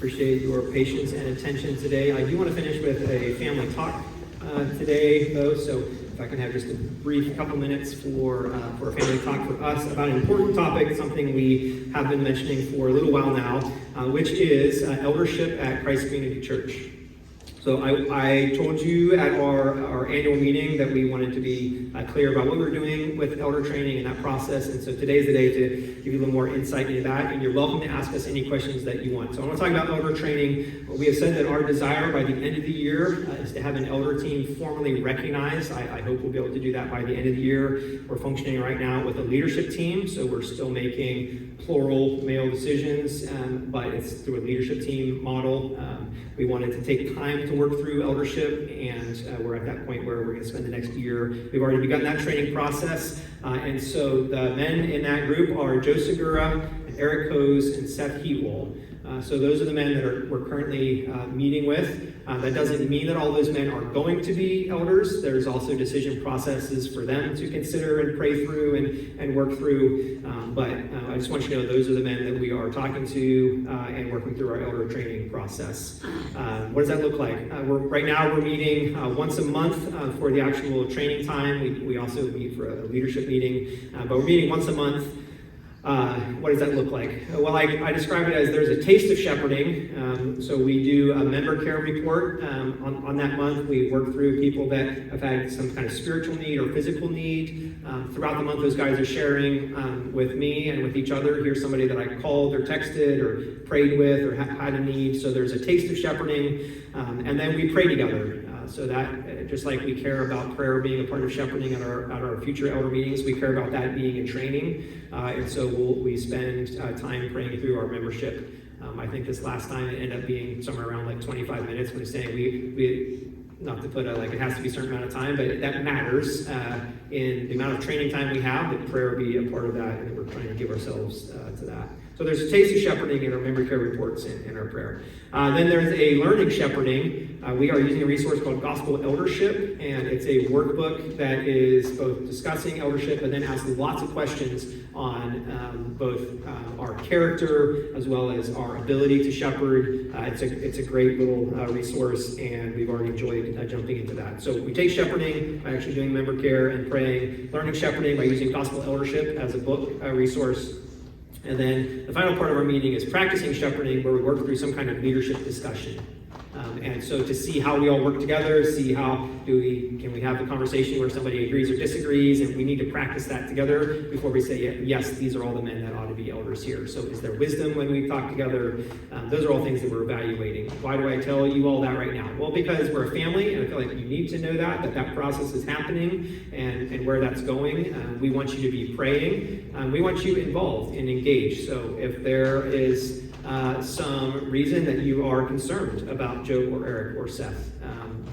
Appreciate your patience and attention today. I do want to finish with a family talk today, though, so if I can have just a brief couple minutes for a family talk for us about an important topic, something we have been mentioning for a little while now, which is eldership at Christ Community Church. So I told you at our annual meeting that we wanted to be clear about what we're doing with elder training and that process, and so today's the day to give you a little more insight into that, and you're welcome to ask us any questions that you want. So I want to talk about elder training. We have said that our desire by the end of the year is to have an elder team formally recognized. I hope we'll be able to do that by the end of the year. We're functioning right now with a leadership team, so we're still making plural male decisions, but it's through a leadership team model. We wanted to take time to work through eldership, and we're at that point where we're going to spend the next year. We've already begun that training process, and so the men in that group are Joe Segura, and Eric Hose, and Seth Heatwell. So those are the men that we're currently meeting with. That doesn't mean that all those men are going to be elders. There's also decision processes for them to consider and pray through and work through. But I just want you to know those are the men that we are talking to and working through our elder training process. What does that look like? Right now we're meeting once a month for the actual training time. We also meet for a leadership meeting, but we're meeting once a month. What does that look like? Well, I describe it as there's a taste of shepherding. So we do a member care report. On that month, we work through people that have had some kind of spiritual need or physical need. Throughout the month, those guys are sharing with me and with each other. Here's somebody that I called or texted or prayed with or had a need. So there's a taste of shepherding. And then we pray together. So that, just like we care about prayer being a part of shepherding at our future elder meetings, we care about that being in training. And so we spend time praying through our membership. I think this last time it ended up being somewhere around like 25 minutes. When it's saying we not to put it has to be a certain amount of time, but that matters in the amount of training time we have, that prayer be a part of that, and that we're trying to give ourselves to that. So there's a taste of shepherding in our member care reports in our prayer. Then there's a learning shepherding. We are using a resource called Gospel Eldership, and it's a workbook that is both discussing eldership, but then asks lots of questions on both our character as well as our ability to shepherd. It's a great little resource, and we've already enjoyed jumping into that. So we take shepherding by actually doing member care and praying, learning shepherding by using Gospel Eldership as a book resource. And then the final part of our meeting is practicing shepherding, where we work through some kind of leadership discussion. And so to see how we all work together, see how can we have the conversation where somebody agrees or disagrees, and we need to practice that together before we say, yes, these are all the men that ought to be elders here. So is there wisdom when we talk together? Those are all things that we're evaluating. Why do I tell you all that right now? Well, because we're a family, and I feel like you need to know that process is happening and where that's going. We want you to be praying. We want you involved and engaged. So if there is some reason that you are concerned about Joe or Eric or Seth,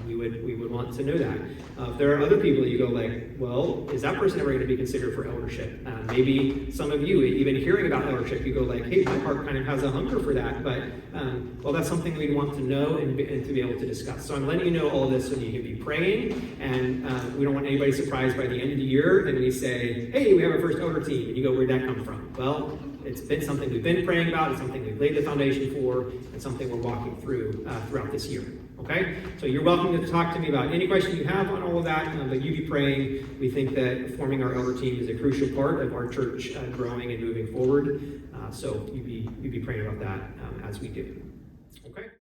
we would want to know that. If there are other people that you go like, well, is that person ever going to be considered for eldership? Maybe some of you, even hearing about eldership, you go like, hey, my heart kind of has a hunger for that, but well, that's something we'd want to know and to be able to discuss. So I'm letting you know all of this so that you can be praying, and we don't want anybody surprised by the end of the year and we say, hey, we have our first elder team, and you go, where'd that come from? Well, it's been something we've been praying about, it's something we've laid the foundation for, and something we're walking through throughout this year. Okay? So you're welcome to talk to me about any question you have on all of that, but you be praying. We think that forming our elder team is a crucial part of our church growing and moving forward. So you be praying about that as we do. Okay?